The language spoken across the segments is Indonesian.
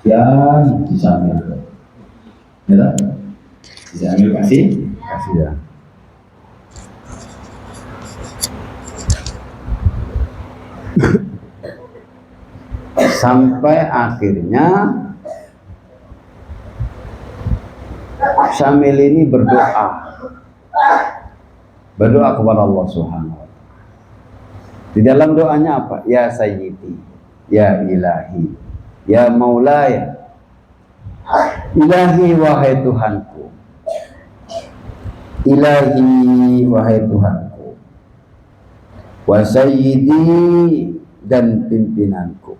yang disambil, ya, disambil kasih ya. Sampai akhirnya Syamil ini berdoa kepada Allah Subhanahu wa Ta'ala. Di dalam doanya apa? Ya Sayyidi, ya Ilahi, ya Maulaya, Ilahi wahai Tuhanku, Ilahi wahai Tuhanku, wa Sayyidi dan pimpinanku,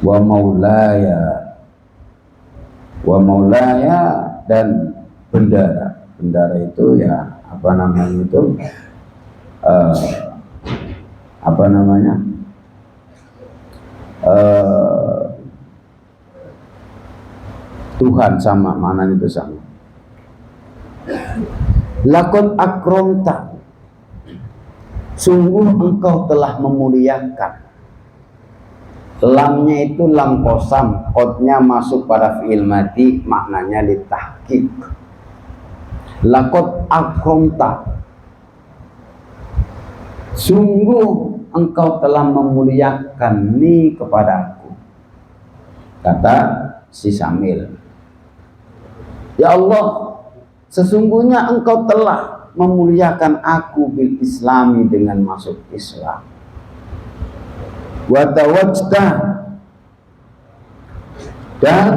wa Maulaya dan bendara. Bendara itu ya apa namanya itu Tuhan, sama maknanya itu sama. Lakon akramta, sungguh engkau telah memuliakan. Lamnya itu lam qasam, qadnya masuk pada fi'il madi, maknanya litahqiq. Laqad akramta, sungguh engkau telah memuliakan ni kepadaku, kata si Syamil. Ya Allah, sesungguhnya engkau telah memuliakan aku bil islami, dengan masuk Islam. Wa tawajjah, dan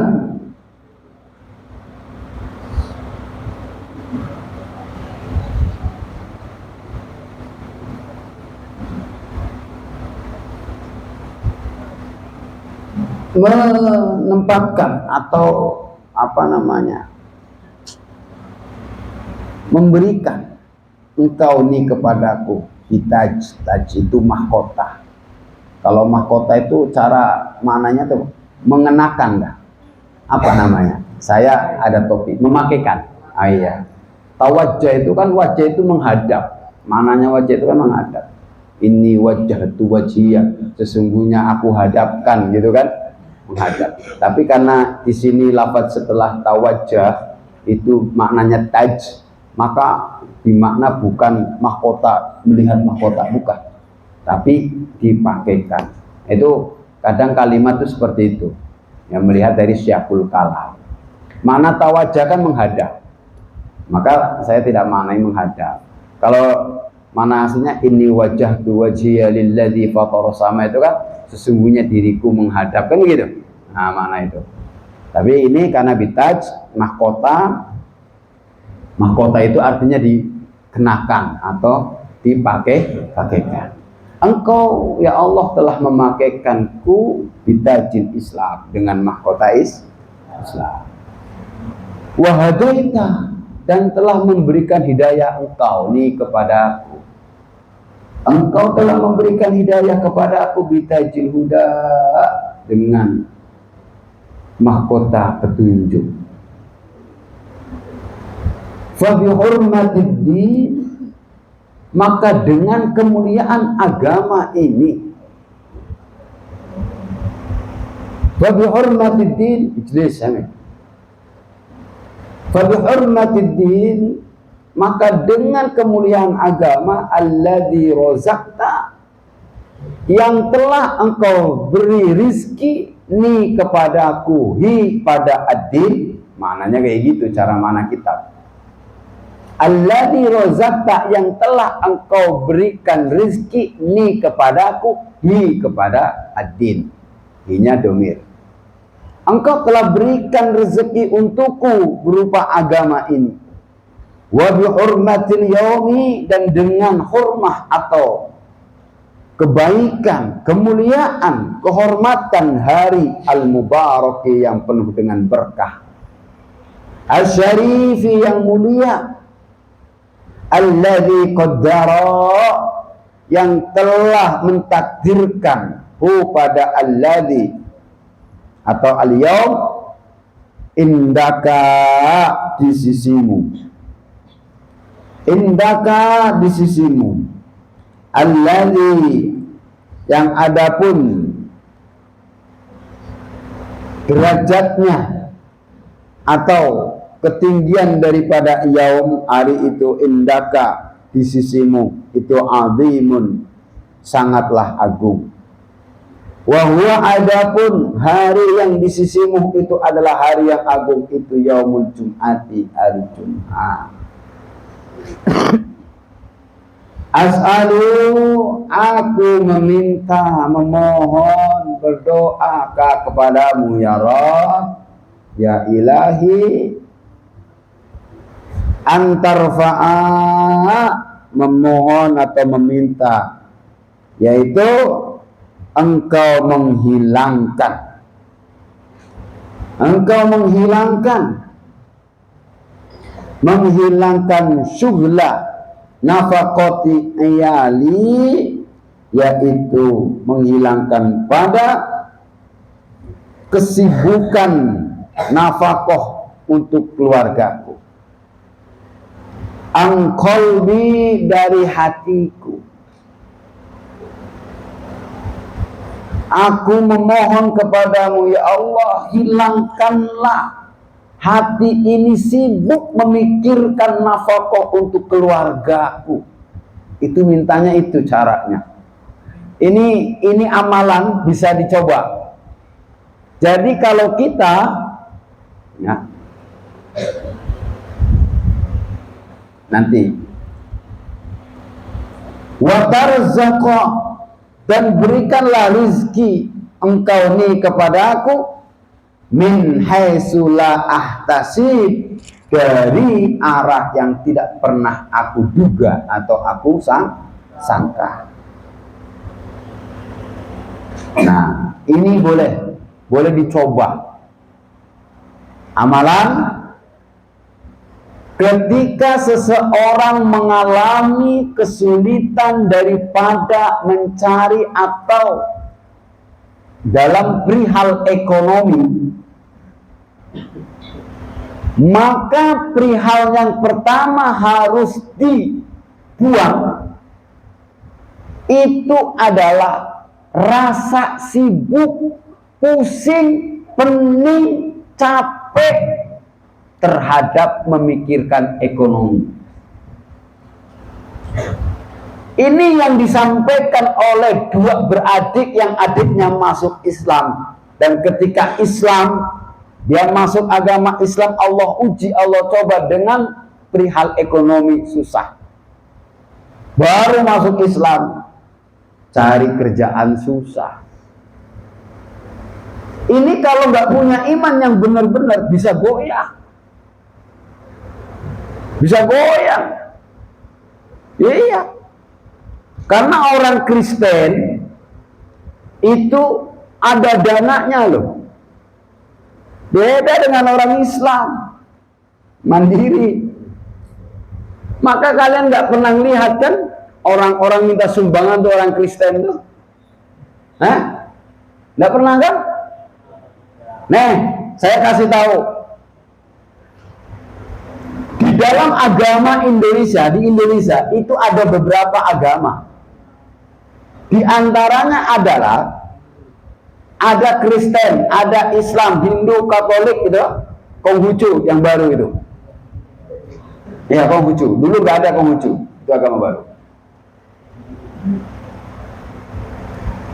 menempatkan atau memberikan engkau ni kepadaku. Taj itu mahkota. Kalau mahkota itu cara mananya tuh mengenakan, dah. Apa namanya? Saya ada topi, memakaikan. Ah iya. Tawajjah itu kan, wajah itu menghadap. Mananya wajah itu kan menghadap. Ini wajah itu wajiyah. Sesungguhnya aku hadapkan, gitu kan? Menghadap. Tapi karena di sini lafaz setelah tawajjah itu maknanya taj, maka dimakna bukan mahkota, melihat mahkota, bukan, tapi dipakaikan. Itu kadang kalimat itu seperti itu, yang melihat dari syakul kalam. Makna tawajjah kan menghadap, maka saya tidak maknai menghadap. Kalau mana aslinya ini wajah tu wajhiya lilladzi fatara sama, itu kan sesungguhnya diriku menghadap, kan gitu. Nah, makna itu. Tapi ini karena bitaj mahkota, mahkota itu artinya dikenakan atau pakaikan. Engkau ya Allah telah memakaikanku bitajil Islam, dengan mahkota Islam. Wa hadaita, dan telah memberikan hidayah engkau nih kepadaku. Engkau telah memberikan hidayah kepadaku bitajil huda, dengan mahkota petunjuk. Fa bi hurmatiddin, maka dengan kemuliaan agama ini. Fa bi hurmatiddin, ijlis amin. Fa bi hurmatiddin, maka dengan kemuliaan agama, alladzi razaqta, yang telah engkau beri rizki ni kepadaku, hi pada ad-din. Maknanya kayak gitu cara mana kitab. Alladzi razaqta, yang telah engkau berikan rizki ni kepadaku, hi kepada ad-din. Hi-nya domir. Engkau telah berikan rezeki untukku berupa agama ini. Wa bi hurmatil yaumi, dan dengan hormat atau kebaikan, kemuliaan, kehormatan hari al-mubaraki, yang penuh dengan berkah, al-syarifi, yang mulia, alladzi qaddara, yang telah mentakdirkan, hu pada alladzi atau al-yaum, indaka, di sisimu, indaka, di sisimu, alladzi, yang adapun derajatnya atau ketinggian daripada yaum hari itu indaka di sisimu itu azimun, sangatlah agung. Wa huwa adapun hari yang di sisimu itu adalah hari yang agung itu yaumul jum'ati, hari Jumat. As'alu, aku meminta, memohon, berdoa kepadamu ya Rabb, ya Ilahi, antarfa'a, memohon atau meminta, yaitu engkau menghilangkan syughla nafaqati ayali, yaitu menghilangkan pada kesibukan nafkah untuk keluargaku, angkolbi, dari hatiku. Aku memohon kepadamu ya Allah, hilangkanlah hati ini sibuk memikirkan nafkah untuk keluargaku. Itu mintanya, itu caranya. Ini amalan bisa dicoba. Jadi kalau kita ya, nanti watarzaqa, dan berikanlah rizki engkau nih kepadaku min haitsu la ahtasib, dari arah yang tidak pernah aku duga atau aku sangka. Nah, ini boleh dicoba. Amalan ketika seseorang mengalami kesulitan daripada mencari atau dalam perihal ekonomi, maka perihal yang pertama harus dibuang itu adalah rasa sibuk, pusing, pening, capek terhadap memikirkan ekonomi. Ini yang disampaikan oleh dua beradik yang adiknya masuk Islam. Dan ketika Islam, dia masuk agama Islam, Allah uji, Allah coba dengan perihal ekonomi susah. Baru masuk Islam, cari kerjaan susah. Ini kalau nggak punya iman yang benar-benar bisa goyah. Bisa goyang. Iya. Karena orang Kristen itu ada dananya loh. Beda dengan orang Islam. Mandiri. Maka kalian nggak pernah lihat kan orang-orang minta sumbangan tuh orang Kristen tuh? Hah? Nggak pernah kan? Nih, saya kasih tahu. Di dalam agama Indonesia, di Indonesia itu ada beberapa agama. Di antaranya adalah ada Kristen, ada Islam, Hindu, Katolik gitu, Konghucu yang baru itu. Ya, Konghucu. Dulu nggak ada Konghucu, itu agama baru.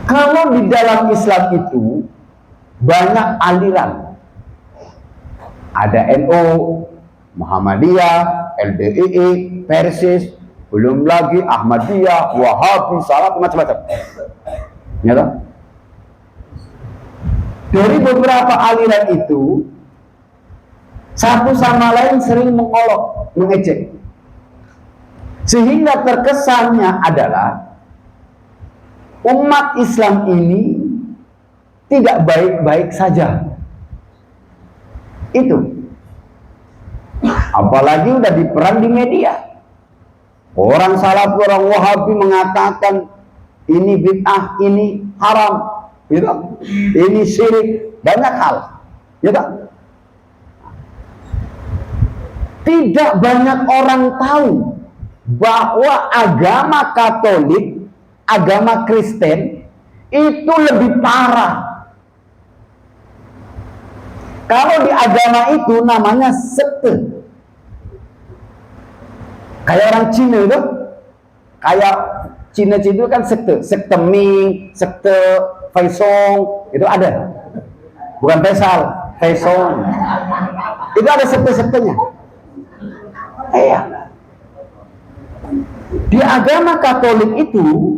Kalau di dalam Islam itu banyak aliran. Ada NU, Muhammadiyah, LDII, Persis, belum lagi Ahmadiyah, Wahabi, Salaf, macam-macam. Ya toh? Dari beberapa aliran itu, satu sama lain sering mengolok, mengejek. Sehingga terkesannya adalah umat Islam ini tidak baik-baik saja. Itu. Apalagi udah diperang di media. Orang Salaf, orang Wahabi mengatakan ini bid'ah, ini haram, gitu. Ini syirik, banyak hal, gitu. Tidak banyak orang tahu bahwa agama Katolik, agama Kristen itu lebih parah. Kalau di agama itu namanya sekte. Kayak orang Cina itu, kayak Cina itu kan sekte, sekte Ming, sekte Faisong, itu ada. Bukan Faisal, Faisong. Itu ada sekte-sektenya. Iya. Di agama Katolik itu,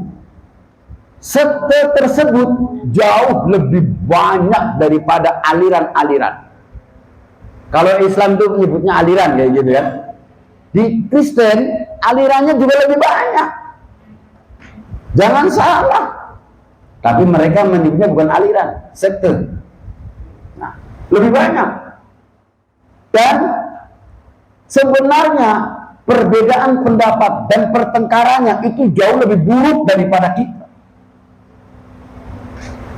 sekte tersebut jauh lebih banyak daripada aliran-aliran. Kalau Islam itu menyebutnya aliran kayak gitu ya. Di Kristen alirannya juga lebih banyak. Jangan salah. Tapi mereka menyebutnya bukan aliran, sekte. Nah, lebih banyak. Dan sebenarnya perbedaan pendapat dan pertengkarannya itu jauh lebih buruk daripada kita.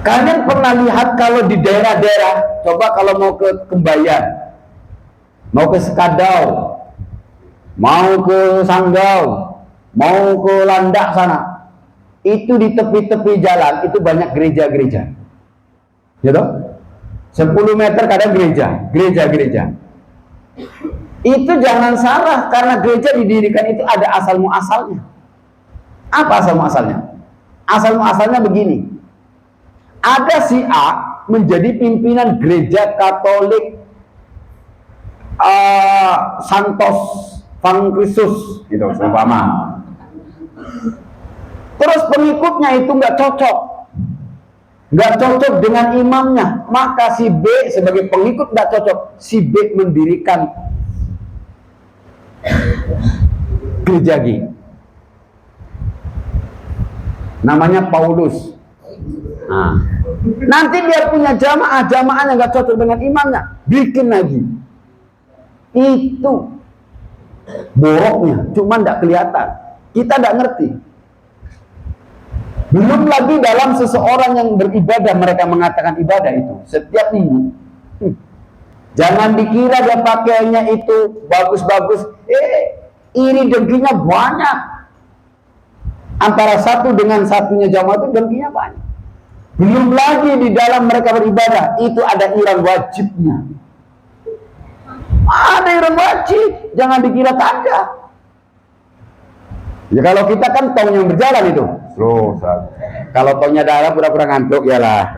Kalian pernah lihat kalau di daerah-daerah, coba kalau mau ke Kembayan, mau ke Sekadau, mau ke Sanggau, mau ke Landak sana, itu di tepi-tepi jalan itu banyak gereja-gereja, gitu. 10 meter kadang gereja. Itu jangan salah, karena gereja didirikan itu ada asal muasalnya. Apa asal muasalnya? Asal muasalnya begini. Ada si A menjadi pimpinan gereja Katolik Santos Van Kristus, gitu seumpama. Terus pengikutnya itu nggak cocok dengan imamnya, maka si B sebagai pengikut nggak cocok, si B mendirikan gereja G, namanya Paulus. Nah, nanti dia punya jamaahnya nggak cocok dengan imamnya, bikin lagi. Itu boroknya, cuma nggak kelihatan, kita nggak ngerti. Belum lagi dalam seseorang yang beribadah, mereka mengatakan ibadah itu setiap minggu. Jangan dikira dia pakaiannya itu bagus-bagus, iri dengkinya banyak. Antara satu dengan satunya jamaah itu dengkinya banyak. Belum lagi di dalam mereka beribadah itu ada iuran wajibnya. Ada iuran wajib, jangan dikira tak ada. Ya kalau kita kan tong yang berjalan itu. Loh, kalau tongnya darah pura-pura ngantuk ya lah.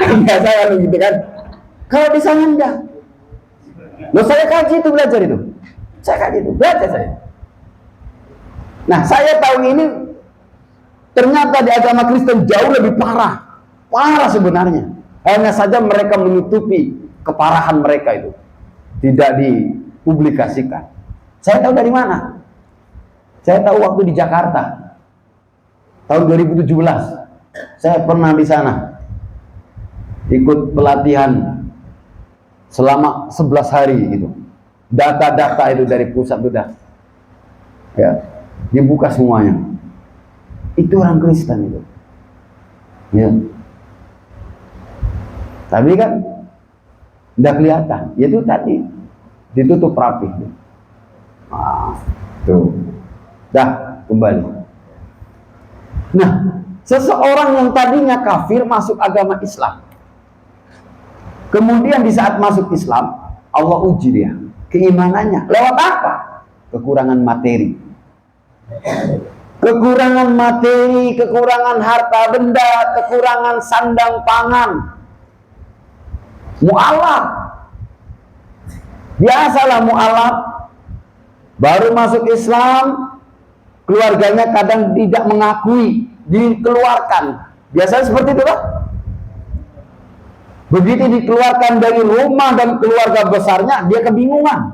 Biasa kan gitu kan. Kalau di sana enggak. Loh, saya kaji itu, belajar itu. Saya kaji itu, belajar saya. Nah, saya tahu ini ternyata di agama Kristen jauh lebih parah. Parah sebenarnya. Hanya saja mereka menutupi keparahan mereka itu. Tidak dipublikasikan. Saya tahu dari mana? Saya tahu waktu di Jakarta. Tahun 2017. Saya pernah di sana. Ikut pelatihan selama 11 hari gitu. Data-data itu dari pusat sudah. Ya, dibuka semuanya. Itu orang Kristen itu. Ya. Tapi kan tidak kelihatan. Itu tadi ditutup rapi. Ah, tuh. Dah, kembali. Nah, seseorang yang tadinya kafir masuk agama Islam. Kemudian di saat masuk Islam, Allah uji dia. Keimanannya. Lewat apa? Kekurangan materi. Kekurangan materi, kekurangan harta benda, kekurangan sandang pangan. Mu'alaf. Biasalah mu'alaf. Baru masuk Islam, keluarganya kadang tidak mengakui, dikeluarkan. Biasanya seperti itu, Pak. Begitu dikeluarkan dari rumah dan keluarga besarnya, dia kebingungan.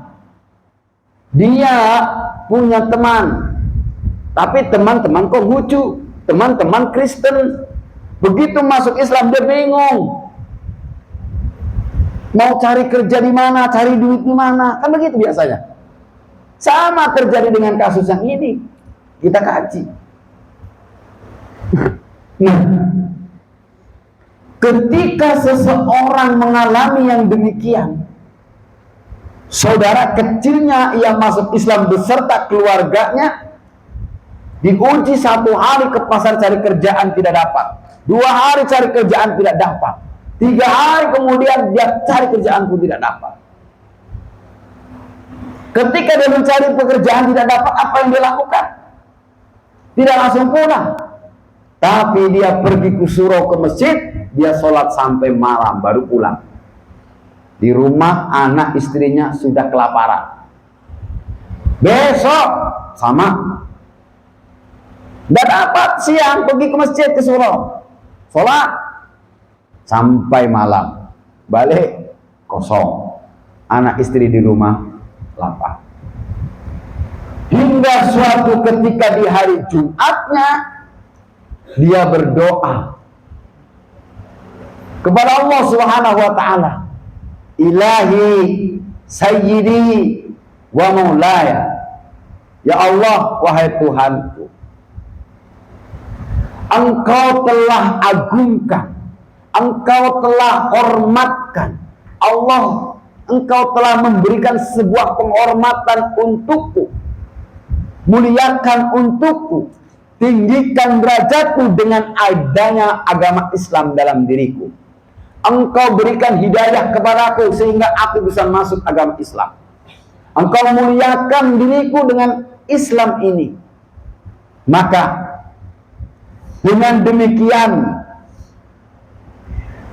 Dia punya teman, tapi teman-teman Konghucu, teman-teman Kristen. Begitu masuk Islam, dia bingung. Mau cari kerja di mana, cari duit di mana, kan begitu biasanya. Sama terjadi dengan kasus yang ini. Kita kaji. Nah, ketika seseorang mengalami yang demikian, saudara kecilnya yang masuk Islam beserta keluarganya diuji 1 hari ke pasar cari kerjaan tidak dapat, 2 hari cari kerjaan tidak dapat, 3 hari kemudian dia cari kerjaan pun tidak dapat. Ketika dia mencari pekerjaan tidak dapat, apa yang dia lakukan? Tidak langsung pulang, tapi dia pergi ke surau, ke masjid, dia sholat sampai malam baru pulang. Di rumah anak istrinya sudah kelaparan. Besok sama, tidak dapat, siang pergi ke masjid, ke surau, sholat sampai malam, balik kosong, anak istri di rumah lapar. Hingga suatu ketika di hari Jumatnya dia berdoa kepada Allah Subhanahu wa taala, Ilahi Sayyidi wa Maulaya, ya Allah, wahai Tuhanku, Engkau telah agungkan, Engkau telah hormatkan, Allah, Engkau telah memberikan sebuah penghormatan untukku, muliakan untukku, tinggikan derajatku dengan adanya agama Islam dalam diriku. Engkau berikan hidayah kepadaku sehingga aku bisa masuk agama Islam. Engkau muliakan diriku dengan Islam ini. Maka dengan demikian,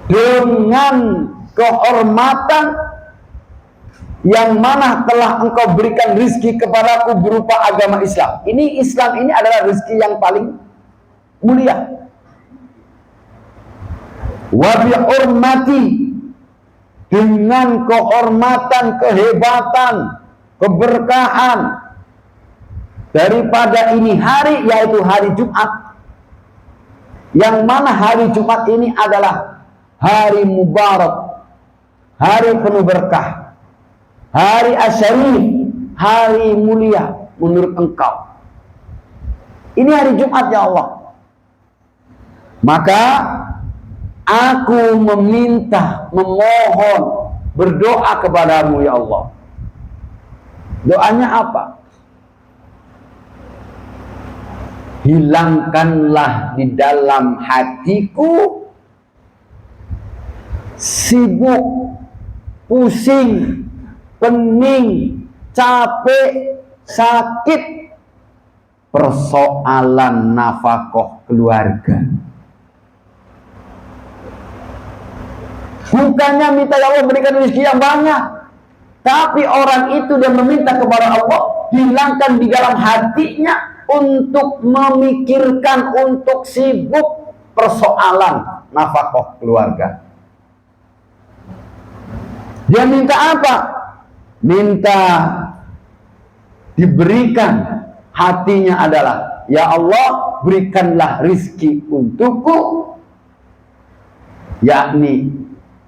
dengan kehormatan yang mana telah Engkau berikan rizki kepadaku berupa agama Islam. Ini Islam ini adalah rizki yang paling mulia. Wa bihormati, dengan kehormatan, kehebatan, keberkahan daripada ini hari, yaitu hari Jumat. Yang mana hari Jumat ini adalah hari mubarak, hari penuh berkah, hari asyarif, hari mulia menurut Engkau. Ini hari Jumat, ya Allah. Maka aku meminta, memohon, berdoa kepadamu, ya Allah. Doanya apa? Hilangkanlah di dalam hatiku sibuk, pusing, pening, capek, sakit, persoalan nafkah keluarga. Bukannya minta ya Allah berikan rezeki yang banyak, tapi orang itu dia meminta kepada Allah, hilangkan di dalam hatinya untuk memikirkan, untuk sibuk persoalan nafkah keluarga. Dia minta apa? Minta diberikan, hatinya adalah, ya Allah, berikanlah rizki untukku, yakni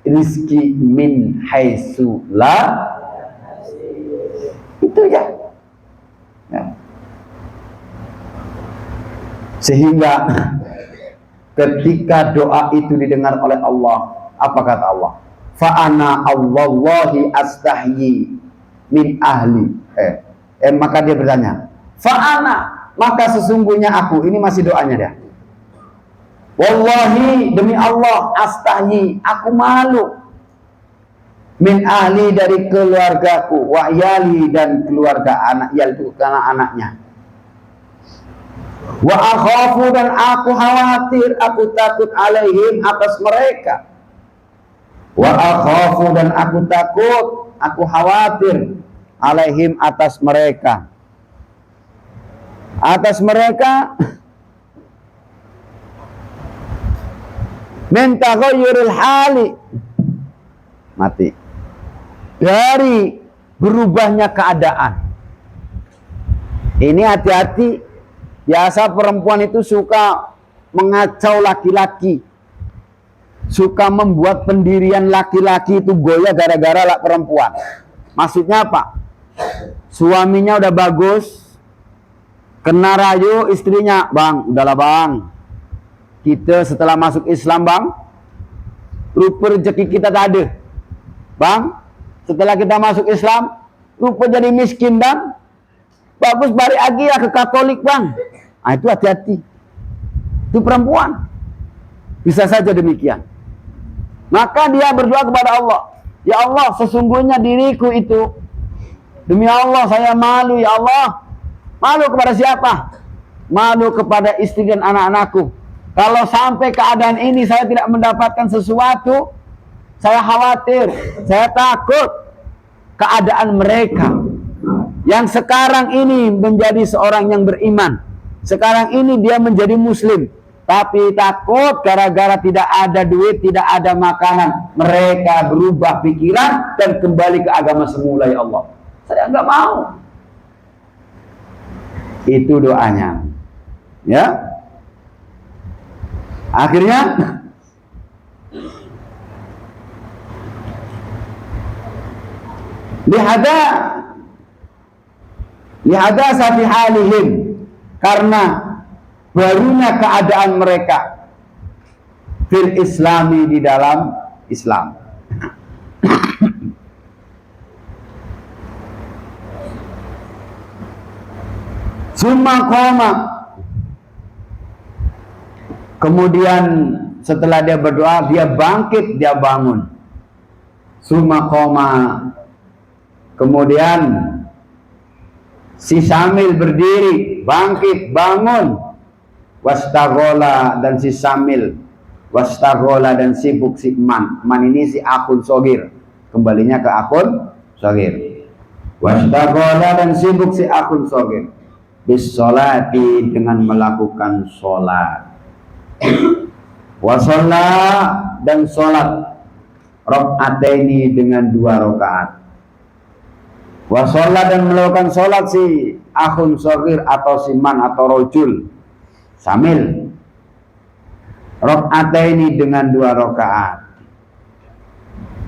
rizki min haitsu la, itu ya. Sehingga ketika doa itu didengar oleh Allah, apa kata Allah? Fa'ana Allahi astahyi min ahli. Maka dia bertanya, fa'ana, maka sesungguhnya aku, ini masih doanya dia. Wallahi, demi Allah, astahyi, aku malu, min ahli, dari keluargaku, wa yali, dan keluarga anak, yaitu karena anaknya. Wa akhafu, dan aku khawatir, aku takut, alaihim, atas mereka. Wa akhafu, dan aku takut, aku khawatir, alaihim, atas mereka. Atas mereka min taghayyuril hali, mati, dari berubahnya keadaan. Ini hati-hati. Biasa perempuan itu suka mengacau laki-laki, suka membuat pendirian laki-laki itu goyah gara-gara perempuan. Maksudnya apa? Suaminya udah bagus, kena rayu istrinya, bang, udahlah bang, kita setelah masuk Islam bang, rupa rezeki kita tak ada bang. Setelah kita masuk Islam, rupa jadi miskin bang, bagus balik lagi ya ke Katolik bang. Nah, itu hati-hati. Itu perempuan bisa saja demikian. Maka dia berdoa kepada Allah, ya Allah, sesungguhnya diriku itu, demi Allah saya malu ya Allah. Malu kepada siapa? Malu kepada istri dan anak-anakku. Kalau sampai keadaan ini saya tidak mendapatkan sesuatu, saya khawatir, saya takut keadaan mereka yang sekarang ini menjadi seorang yang beriman. Sekarang ini dia menjadi muslim, tapi takut gara-gara tidak ada duit, tidak ada makanan, mereka berubah pikiran dan kembali ke agama semula. Ya Allah, saya nggak mau. Itu doanya. Ya. Akhirnya lihada safi halihim, karena barunya keadaan mereka fil islami, di dalam Islam. Summa qoma, kemudian setelah dia berdoa, dia bangkit, dia bangun. Summa qoma, kemudian si Syamil berdiri, bangkit, bangun. Wastaghola, dan si Syamil, wastaghola, dan sibuk si Man. Man ini si akun sogir, kembalinya ke akun sogir. Wastaghola, dan sibuk si akun sogir bis sholati, dengan melakukan sholat. Wasalla, dan sholat rakaataini, dengan 2 rakaat. Wasalla, dan melakukan sholat si akhun shogir atau si man atau rojul samil rakaataini, dengan 2 rakaat.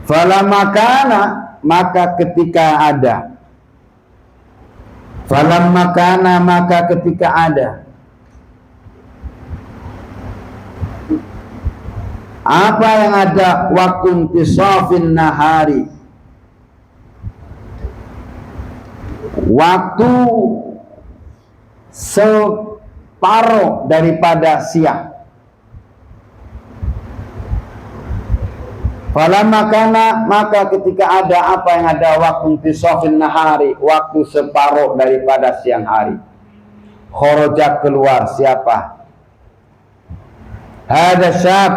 Falamma kana, maka ketika ada. Falamma kana, maka ketika ada. Apa yang ada? Waktu intisafin nahari, waktu separuh daripada siang. Falamma kana, maka ketika ada. Apa yang ada? Waktu intisafin nahari, waktu separuh daripada siang hari. Kharaja, keluar siapa? Hada syab,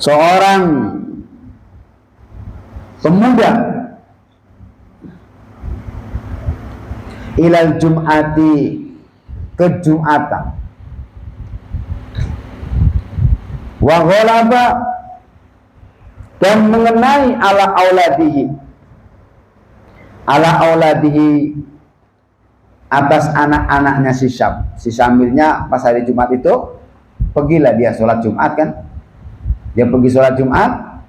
seorang pemuda, ilal jum'ati, ke Jumatan. Wa ghalaba, dan mengenai ala auladihi, atas anak-anaknya si Syam. Si Syamilnya pas hari Jumat itu pergilah dia sholat Jumat kan. Dia pergi sholat Jumat,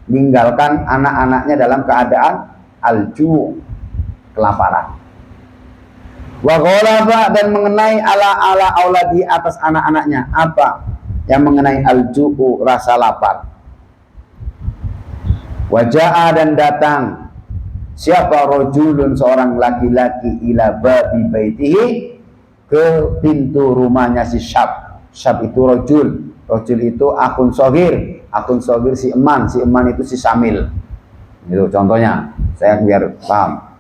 meninggalkan anak-anaknya dalam keadaan alju, kelaparan. Wa ghalaba, dan mengenai ala auladi, atas anak-anaknya. Apa yang mengenai alju'u, rasa lapar. Waja'a, dan datang siapa? Rojulun, seorang laki-laki, ila babi baitihi, ke pintu rumahnya si Syab. Syab itu rojul, rojul itu akun sogir si Eman itu si Syamil. Itu contohnya, saya biar paham.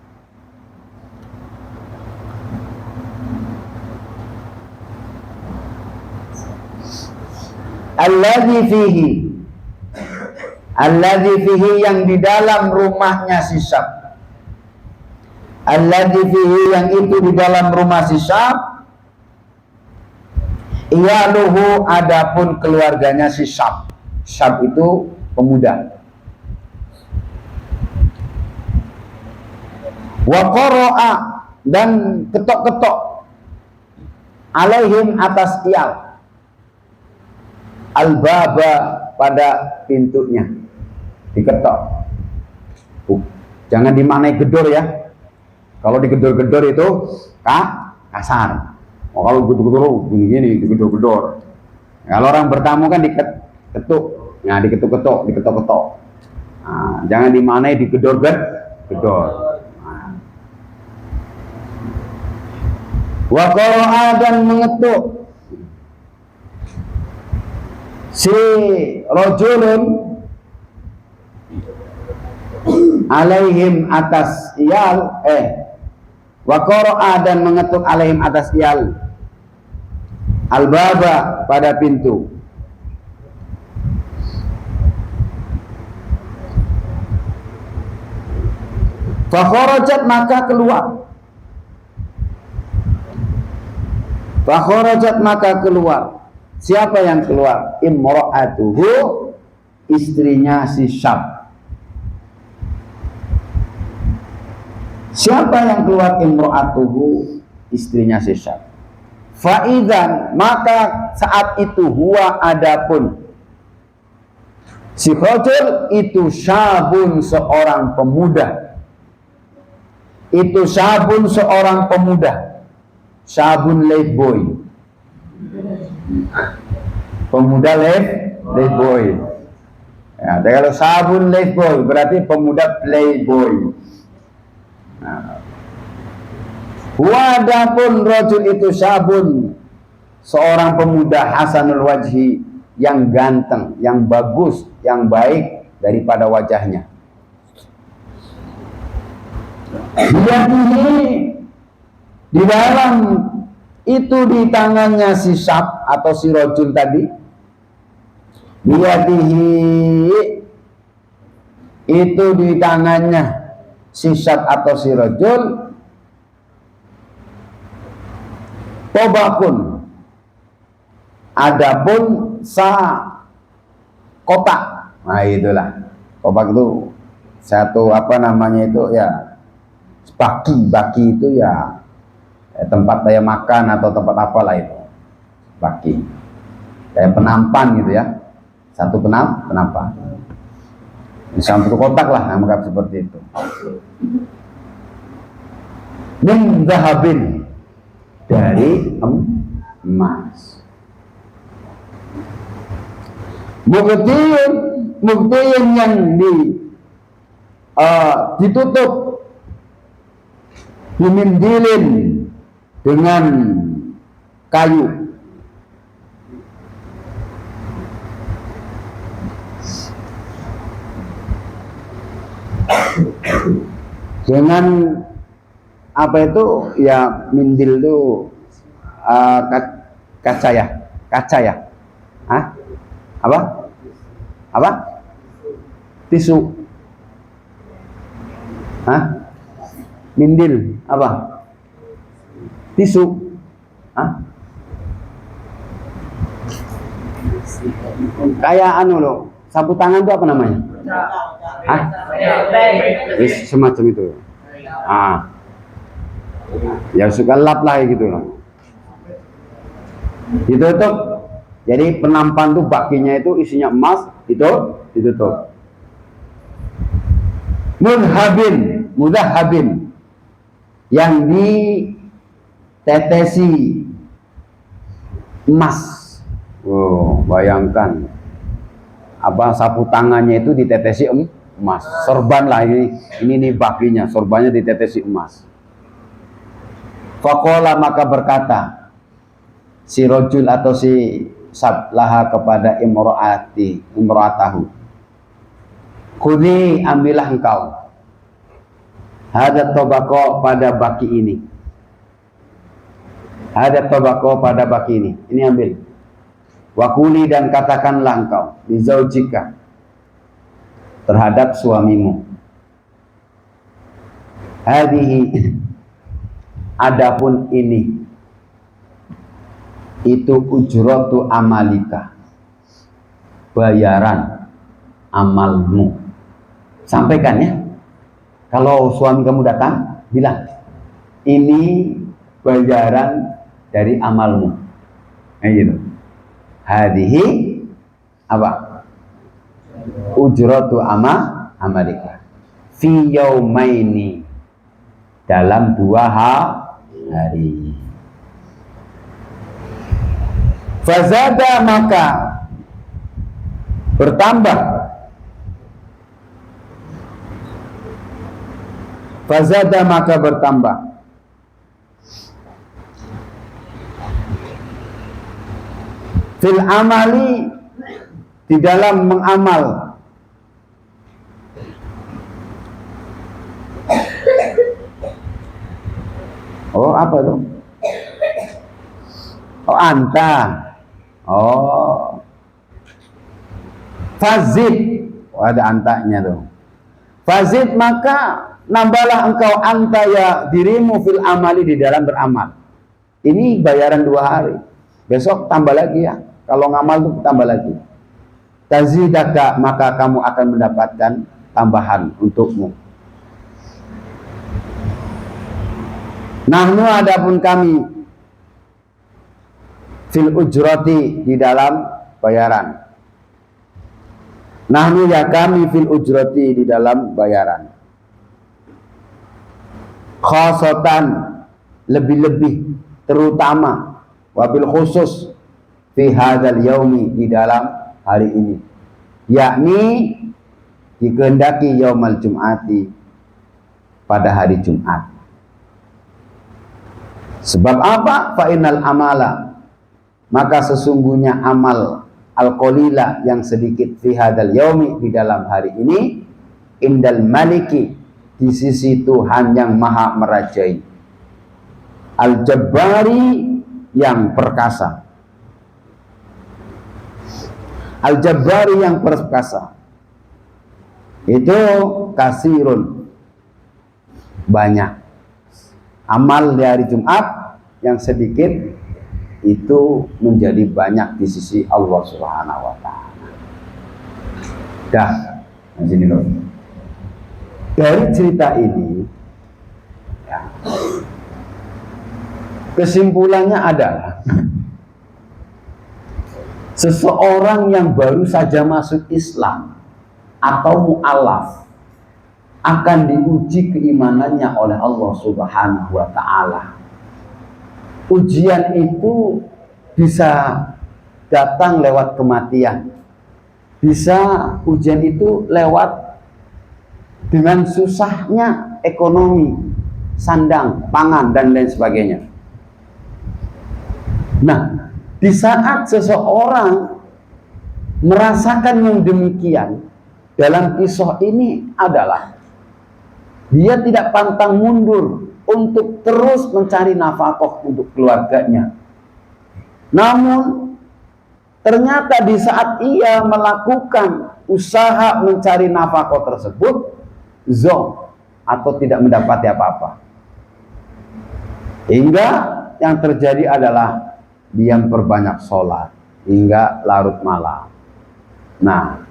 Alladzi fihi, yang di dalam rumahnya si Syab. Alladzi fihi, yang itu di dalam rumah si Syab. Iyaluhu, adapun keluarganya si Syab. Syab itu pemuda. Wa qara'a, dan ketok-ketok alaihim, atas iyal. Al-baba, pada pintunya diketok. Jangan dimaknai gedor ya. Kalau digedor-gedor itu kasar. Oh, kalau gedor-gedor gini digedor-gedor. Kalau orang bertamu kan diketuk. Nah, diketuk-ketuk. Nah, jangan dimaknai digedor-gedor. Nah. Wa qara'a, dan mengetuk si rojulun alaihim atas iyal wa qara'a dan mengetuk alaihim atas iyal al-baba pada pintu. Fa kharajat maka keluar. Fa kharajat maka keluar. Siapa yang keluar? Imra'atuhu, istrinya si Syab. Siapa yang keluar? Imra'atuhu, istrinya si Syab. Fa'idzan, maka saat itu huwa adapun si rajul itu syabun seorang pemuda. Itu syabun seorang pemuda. Syabun playboy. Pemuda playboy. Ya, kalau syabun playboy berarti pemuda playboy. Nah, wadapun rajul itu syabun seorang pemuda hasanul wajhi, yang ganteng, yang bagus, yang baik daripada wajahnya. Dia ini di dalam itu di tangannya si Syab atau si rajul tadi, itu di tangannya si Syab atau si rajul tobakun, adapun sa kotak. Nah itulah tobak itu satu apa namanya itu ya, baki itu ya tempat saya makan atau tempat apalah itu baki, kayak penampan gitu ya, satu penampan di satu kotak lah, anggap seperti itu. Min zahabin, dari emas. Muktiun yang ditutup dimindilin dengan kayu. Dengan apa itu ya, mindil itu kaca ya, hah? Apa? Tisu, hah? Mindil apa? Tisu, hah? Kayak anu loh, sapu tangan itu apa namanya? Hah? Semacam itu. Ya suka lap lah gitu loh. Ditutup. Jadi penampan tuh bakinya itu isinya emas, itu ditutup. Mudhabin yang ditetesi emas. Oh, bayangkan apa, sapu tangannya itu ditetesi emas. Sorban lah ini nih bakinya, sorbannya ditetesi emas. Faqala maka berkata si rajul atau si Sablaha kepada imro'atahu, khudhi, ambillah engkau, hadat tobako pada baki ini, ini ambil. Wakuli, dan katakanlah engkau di zaujika, terhadap suamimu, hadihi, adapun ini, itu ujratu amalika, bayaran amalmu. Sampaikan ya, kalau suami kamu datang bilang ini bayaran dari amalmu, kayak gitu. Hadihi apa? Ujratu amalika fi yaumaini, dalam 2 hari. Fazada maka bertambah, fil amali, di dalam mengamal. Oh, apa tuh? Oh, anta. Oh, fazid. Oh, ada antanya tuh. Fazid, maka nambahlah engkau anta ya dirimu fil amali, di dalam beramal. Ini bayaran 2 hari. Besok tambah lagi ya. Kalau ngamal tuh tambah lagi. Tazidaka, maka kamu akan mendapatkan tambahan untukmu. Nahnu, adapun kami, fil ujrati, di dalam bayaran. Nahnu, ya kami, fil ujrati, di dalam bayaran. Khosatan, lebih-lebih, terutama, wabil khusus, fi hadzal yaumi, di dalam hari ini, yakni dikehendaki yaumal jum'ati, pada hari Jumat. Sebab apa? Fa innal amala, maka sesungguhnya amal al-qalila, yang sedikit, fi hadzal yaumi, di dalam hari ini, indal maliki, di sisi Tuhan yang maha merajai, al-jabbari, yang perkasa. Al-jabbari, yang perkasa, itu kasirun, banyak. Amal di hari Jumat yang sedikit itu menjadi banyak di sisi Allah Subhanahu wa Ta'ala. Dah, di sini loh. Dari cerita ini, ya, kesimpulannya adalah seseorang yang baru saja masuk Islam atau mu'alaf akan diuji keimanannya oleh Allah Subhanahu wa Ta'ala. Ujian itu bisa datang lewat kematian, bisa ujian itu lewat dengan susahnya ekonomi, sandang, pangan, dan lain sebagainya. Nah, di saat seseorang merasakan yang demikian, dalam kisah ini adalah dia tidak pantang mundur untuk terus mencari nafkah untuk keluarganya. Namun ternyata di saat ia melakukan usaha mencari nafkah tersebut, zonk, atau tidak mendapati apa-apa. Hingga yang terjadi adalah dia memperbanyak sholat hingga larut malam. Nah,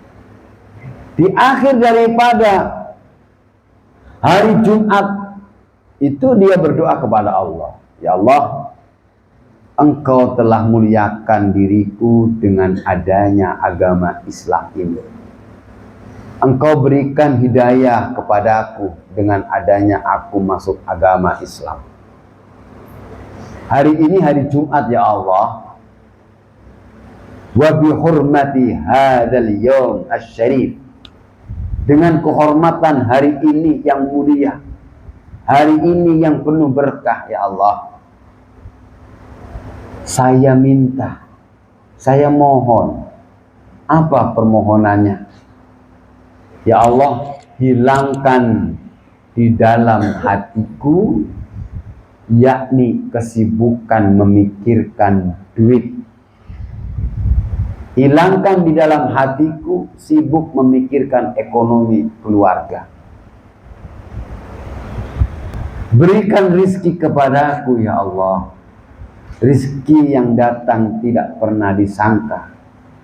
di akhir daripada hari Jumat itu dia berdoa kepada Allah, ya Allah, Engkau telah muliakan diriku dengan adanya agama Islam ini. Engkau berikan hidayah kepadaku dengan adanya aku masuk agama Islam. Hari ini hari Jumat ya Allah, wa bihurmati hadzal yaum asy-syarif, dengan kehormatan hari ini yang mulia, hari ini yang penuh berkah ya Allah, saya minta, saya mohon. Apa permohonannya? Ya Allah, hilangkan di dalam hatiku, yakni kesibukan memikirkan duit. Hilangkan di dalam hatiku sibuk memikirkan ekonomi keluarga. Berikan rizki kepadaku ya Allah, rizki yang datang tidak pernah disangka,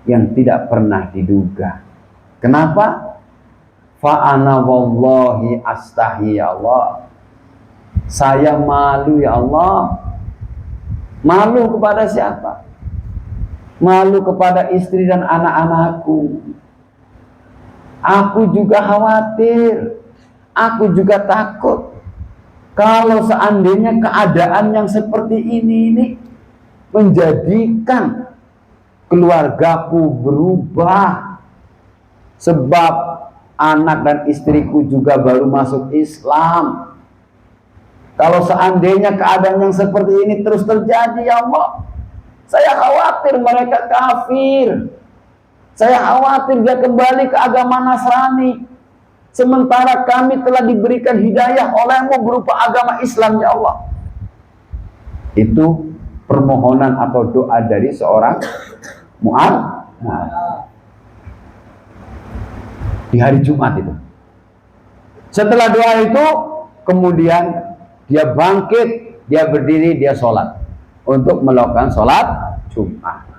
yang tidak pernah diduga. Kenapa? Fa'ana wallahi astahi ya Allah, saya malu ya Allah. Malu kepada siapa? Malu kepada istri dan anak-anakku. Aku juga khawatir, aku juga takut kalau seandainya keadaan yang seperti ini menjadikan keluargaku berubah, sebab anak dan istriku juga baru masuk Islam. Kalau seandainya keadaan yang seperti ini terus terjadi ya Allah, saya khawatir mereka kafir. Saya khawatir dia kembali ke agama Nasrani. Sementara kami telah diberikan hidayah oleh-Mu berupa agama Islam, ya Allah. Itu permohonan atau doa dari seorang mu'ad. Di hari Jumat itu. Setelah doa itu, kemudian dia bangkit, dia berdiri, dia sholat. Untuk melakukan sholat Jumat.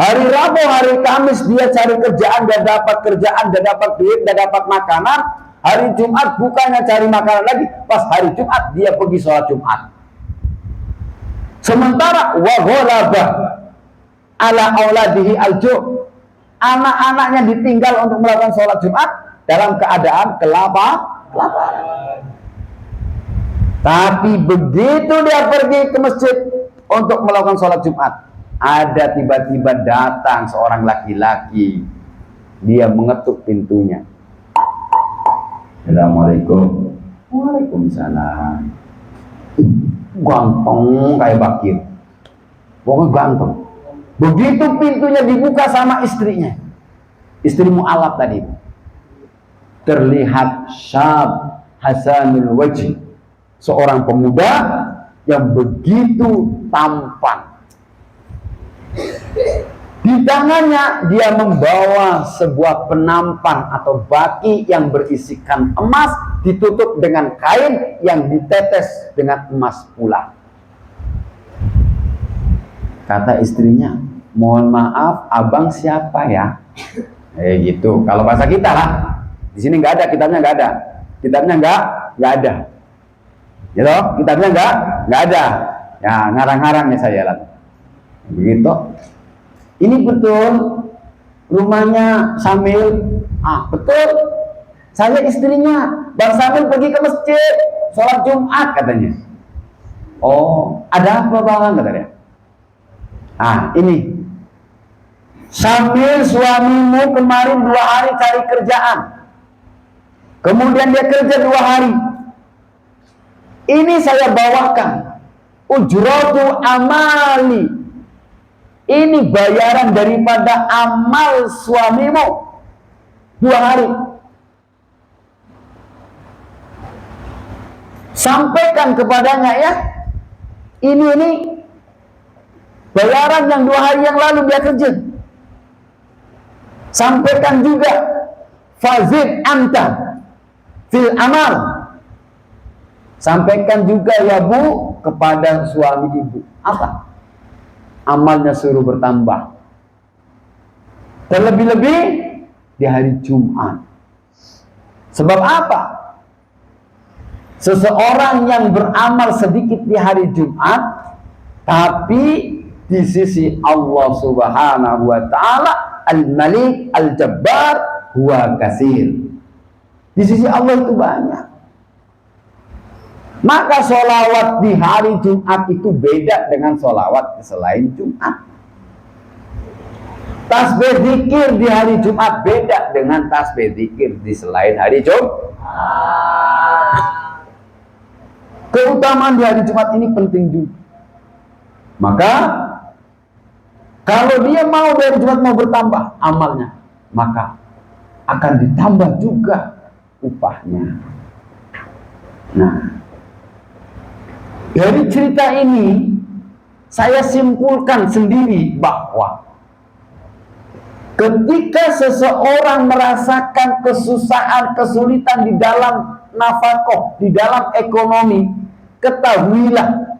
Hari Rabu, hari Kamis dia cari kerjaan, dia dapat kerjaan, dia dapat duit, dia dapat makanan. Hari Jumat bukannya cari makanan lagi, pas hari Jumat dia pergi sholat Jumat. Sementara wa ghalaba ala auladihi alju, anak-anaknya ditinggal untuk melakukan sholat Jumat dalam keadaan kelaparan. Tapi begitu dia pergi ke masjid untuk melakukan sholat Jumat, ada tiba-tiba datang seorang laki-laki. Dia mengetuk pintunya. Assalamualaikum. Waalaikumsalam. Ganteng kayak bakir. Pokoknya ganteng. Begitu pintunya dibuka sama istrinya, istri mu'alaf tadi, terlihat syab hasanul wajh, seorang pemuda yang begitu tampan. Di tangannya dia membawa sebuah penampan atau baki yang berisikan emas, ditutup dengan kain yang ditetes dengan emas pula. Kata istrinya, mohon maaf, abang siapa ya? Gitu. Kalau bahasa kita lah. Di sini nggak ada, kitabnya nggak ada. Kitabnya nggak ada. Gitu? Kitabnya nggak ada. Ya ngarang-ngarang ya saya lah. Begitu. Ini betul rumahnya Samil. Betul. Saya istrinya. Bang Samil pergi ke masjid sholat Jumat katanya. Oh, ada apa bang katanya? Ini Samil suamimu kemarin 2 hari cari kerjaan, kemudian dia kerja 2 hari. Ini saya bawakan ujratu amali. Ini bayaran daripada amal suamimu 2 hari. Sampaikan kepadanya ya. Ini bayaran yang 2 hari yang lalu dia kerja. Sampaikan juga fazid anta fil amal. Sampaikan juga ya Bu kepada suami ibu. Apa? Amalnya suruh bertambah. Terlebih-lebih di hari Jumat. Sebab apa? Seseorang yang beramal sedikit di hari Jumat, tapi di sisi Allah Subhanahu wa Ta'ala Al-Malik Al-Jabbar huwa kasir. Di sisi Allah itu banyak. Maka sholawat di hari Jumat itu beda dengan sholawat selain Jumat. Tasbih zikir di hari Jumat beda dengan tasbih zikir di selain hari Jumat. Keutamaan di hari Jumat ini penting juga. Maka kalau dia mau dari Jumat mau bertambah amalnya, maka akan ditambah juga upahnya. Nah, dari cerita ini saya simpulkan sendiri bahwa ketika seseorang merasakan kesusahan, kesulitan di dalam nafkah, di dalam ekonomi, ketahuilah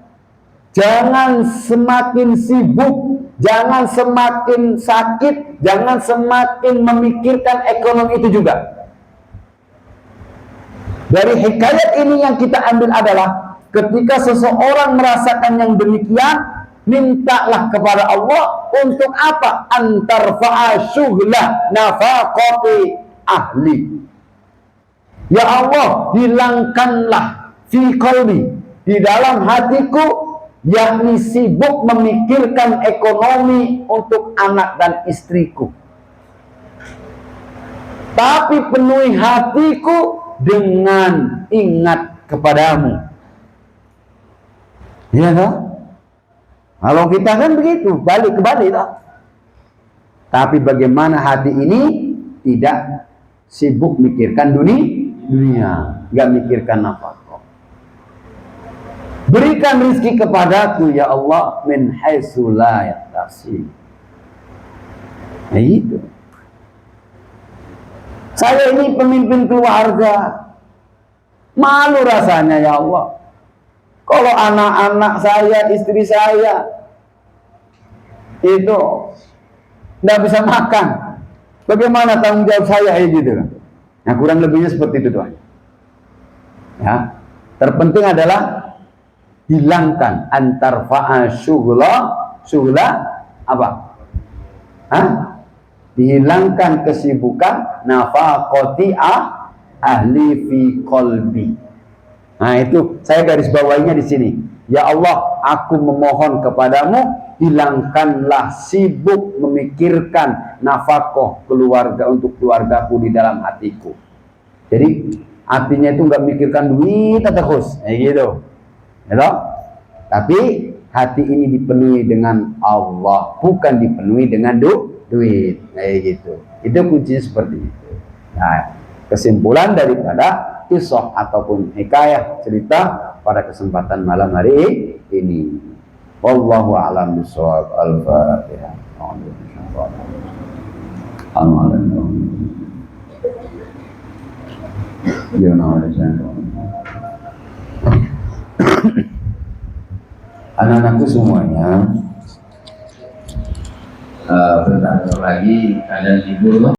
jangan semakin sibuk, jangan semakin sakit, jangan semakin memikirkan ekonomi itu juga. Dari hikayat ini yang kita ambil adalah ketika seseorang merasakan yang demikian, mintalah kepada Allah untuk apa? Antarfa'a syughlah nafaqati ahli. Ya Allah, hilangkanlah fi qalbi, di dalam hatiku, yakni sibuk memikirkan ekonomi untuk anak dan istriku. Tapi penuhi hatiku dengan ingat kepadamu. Iya kan? Kalau kita kan begitu, balik ke balik tak? Tapi bagaimana hati ini tidak sibuk mikirkan dunia, nggak mikirkan nafkah. Berikan rizki kepadaku ya Allah min haitsu la yahtasib. Nah itu. Saya ini pemimpin keluarga, malu rasanya ya Allah. Kalau anak-anak saya, istri saya itu nggak bisa makan, bagaimana tanggung jawab saya gitu? Nah kurang lebihnya seperti itu doang. Ya, terpenting adalah hilangkan antar syughla apa? Hah? Dihilangkan kesibukan nafaqati ahli fi qalbi. Nah itu saya garis bawahinya di sini. Ya Allah, aku memohon kepadamu, hilangkanlah sibuk memikirkan nafkah keluarga untuk keluargaku di dalam hatiku. Jadi hatinya itu nggak mikirkan duit terus, gitu. Gitu? Tapi hati ini dipenuhi dengan Allah, bukan dipenuhi dengan duit, gitu. Itu kuncinya seperti itu. Nah, kesimpulan daripada kisah ataupun hikayah cerita pada kesempatan malam hari ini. Wallahu a'lam bishawab. Al-Fatihah. Anak-anakku semuanya, bentar lagi kalian libur.